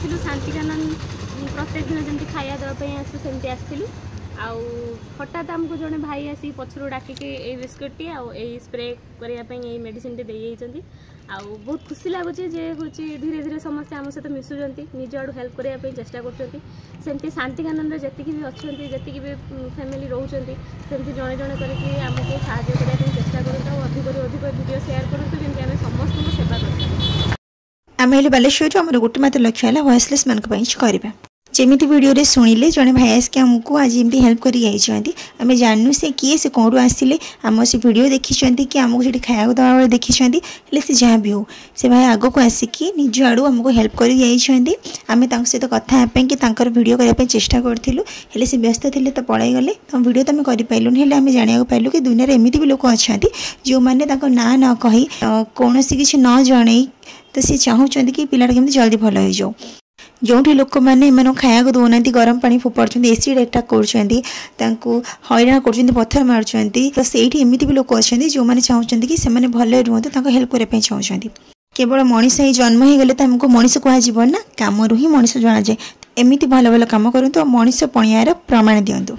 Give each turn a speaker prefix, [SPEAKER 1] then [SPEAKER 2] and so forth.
[SPEAKER 1] आसलु शांतिकानन प्रत्येक दिन जमी खाया देवाई आसू सेमती आसलु आउ हठात आमको जड़े भाई आसी पछरू डाकिके ये बिस्कुट टी आउ स्प्रे करने मेडिसिन टी देते आउ बहुत खुशी लगुच जे हूँ धीरे धीरे समस्ते आम सहित मिसुँच निज आड़ हेल्प करने चेष्टा करमती शांतिकानन जी भी अच्छा जी भी फैमिली रोचती सेमती जड़े जड़े करके आमको साहय करने चेष्टा करूँ अधिक अधिक वीडियो शेयर करूँ जमी आम समस्त सेवा कर
[SPEAKER 2] आम हेल्ले बालेश्वर आम गोटे मात्र लक्ष्य है वॉइसलेस मान करवा जमीती वीडियो रे सुनिले जड़े भाई आसके आमको आज एमती हेल्प कर आम जानू से किए से कौन आसिले आम से वीडियो देखी कि आमको जो खाया दवा बेले देखी से जहाँ भी हो से भाई आग को आसिकी निज आड़ू आमको हेल्प कर आम सहित कथापी कि वीडियो करने चेष्टा करूँ से व्यस्त थे तो पलि गले तो वीडियो तो आम करें आम जाना पाइलु कि दुनिया एमती भी लोक अच्छा जो मैंने ना न कही कौन सी किसी न जन तो सी चाहूँ कि पिलाटा केमती जल्दी भल हो जाओ जो लोक मैंने खाया दौना गरम पानी फोपाड़ एसिड अटैक कर हैरान कर पत्थर मार्च तो सही एमती भी लोक अच्छा जो मैंने चाहते कि से भल रुहतु हेल्प करने चाहते केवल मनीष ही जन्म हो गले तो आमको मनीष कह ना कम ही मनीष जना जाए एमती भल भल कम करूँ मनीष पणियार प्रमाण दिंतु।